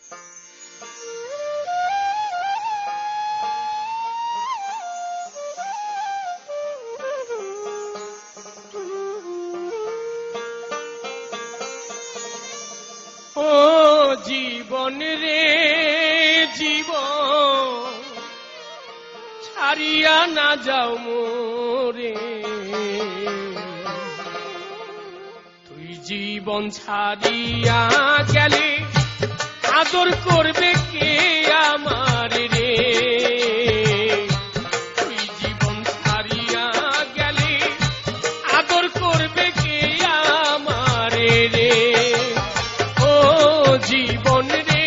ও জীবন রে জীবন ছাড়িয়া না যাও মোরে, তুই জীবন ছাড়িয়া গেলে আদর করবে কে আমার রে, তুই জীবন ছাড়িয়া গেলে আদর করবে কে আমার রে। জীবন রে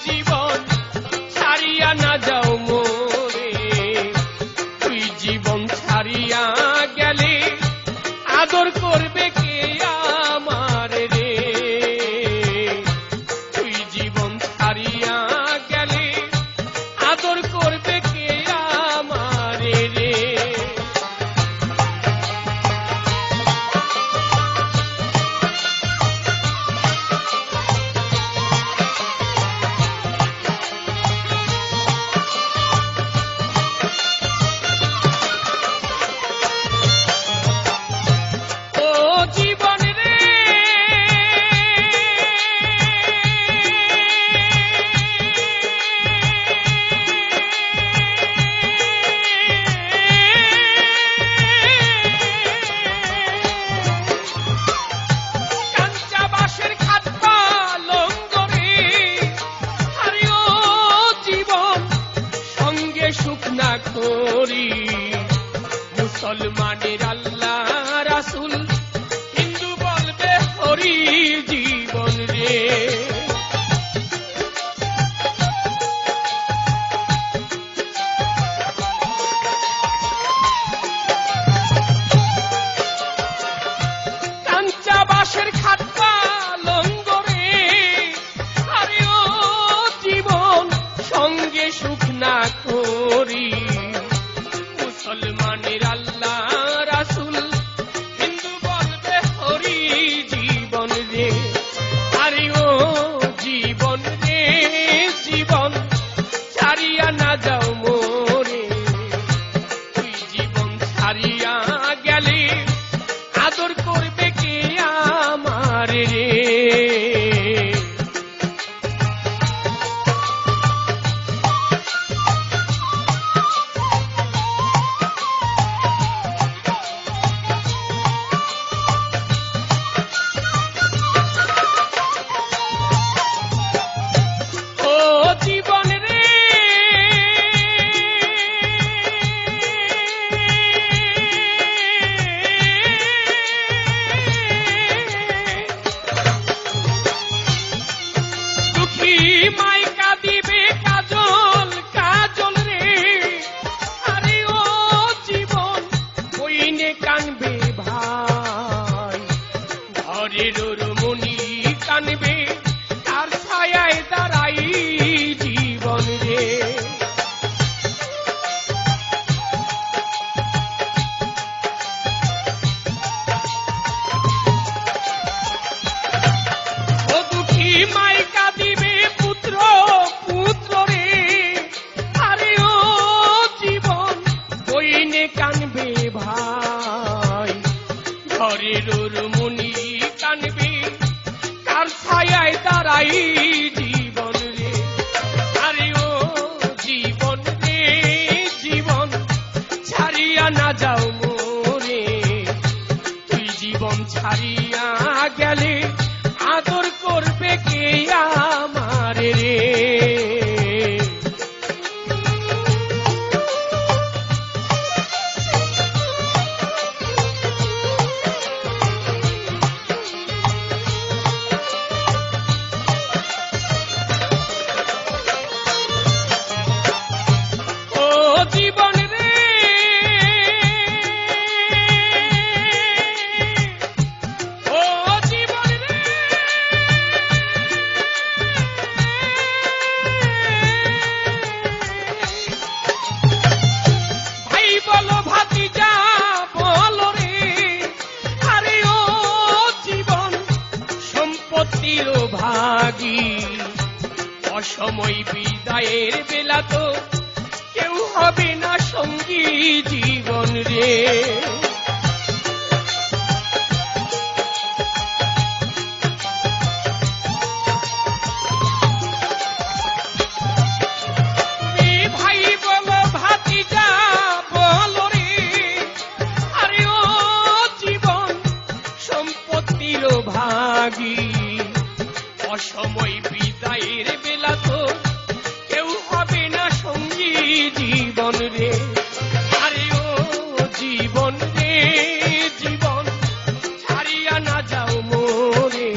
জীবন ছাড়িয়া না যাও মোরে, তুই জীবন ছাড়িয়া গেলে আদর করবে কে আমার রে, তুই জীবন ছাড়িয়া অসময় বিদায়ের বেলা তো কেউ হবে না সঙ্গী জীবন রে। ভাই বলো ভাতিজা বলো রে, আরে ও জীবন সম্পত্তির ভাগী, অসময় বিদায়ের বেলা তো কেউ হবে না সঙ্গী জীবন রে। আরে ও জীবন রে জীবন ছাড়িয়া না যাও মোরে,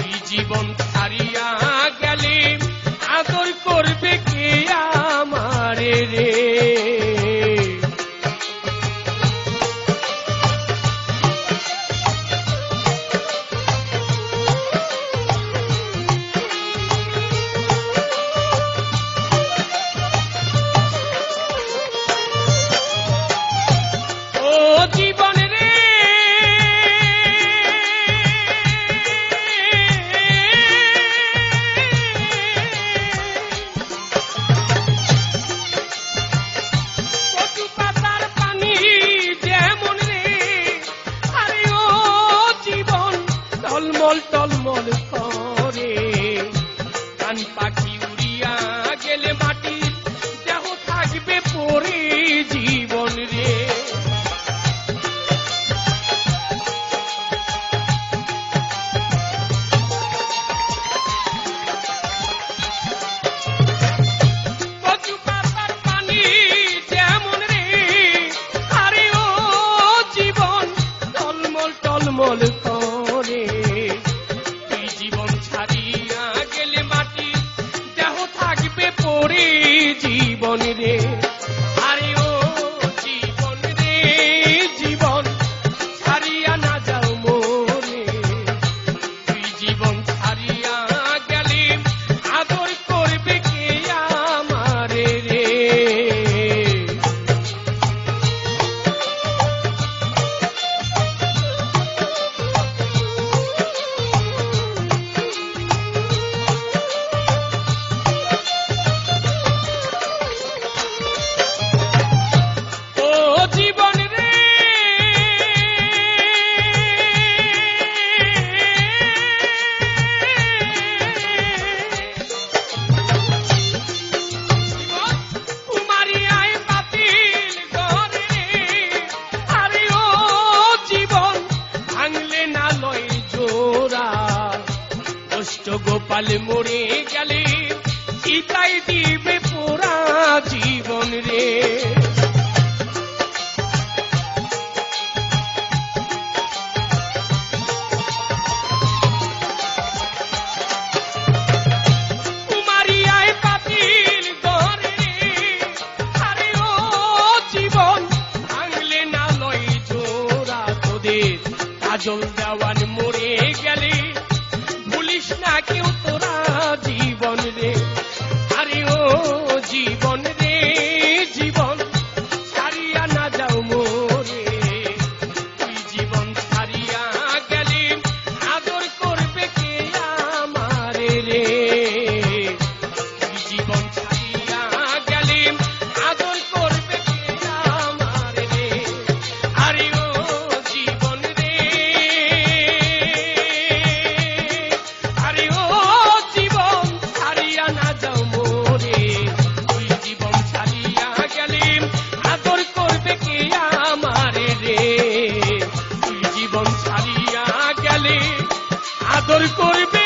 এই জীবন ছাড়িয়া গেলে আদর করবে কে আমারে রে। জীবন রে কচু পাতার পানি যেমন রে, আরে ও জীবন টলমল টলমল করে, কান পাখি উড়িয়া গেলে মাটির দেহ থাকবে পরে জীবন রে। টলমল করে এই জীবন ছাড়িয়া গেলে মাটি দেহ থাকবে পরে জীবন রে। আরে ও জীবন রে জীবন ছাড়িয়া না যাও মোরে, তুই জীবন ছাড়িয়া গেলে আদর করবে কে আমারে রে। জীবন রে কুমারিয়ায় বাতিল করে, আরে ও জীবন ভাঙলে না লয় জোড়া, কষ্ট গোপাল মরে গেলে চিতাই দিবে পোড়া জীবন রে। কাজল দেওয়ান মরে গেলে ভুলিস না কেউ তোরা জীবন রে। আরে ও জীবন রে জীবন ছাড়িয়া না যাও মোরে, তুই জীবন ছাড়িয়া গেলে আদর করবে কে আমারে রে। তুই জীবন ছাড়িয়া গেলে আদর করবে কে আমারে রে। আরে ও জীবন রে, আরে ও জীবন ছাড়িয়া না যাও মোরে, তুই জীবন ছাড়িয়া গেলে আদর করবে কে আমারে রে। তুই জীবন ছাড়িয়া গেলে আদর করবে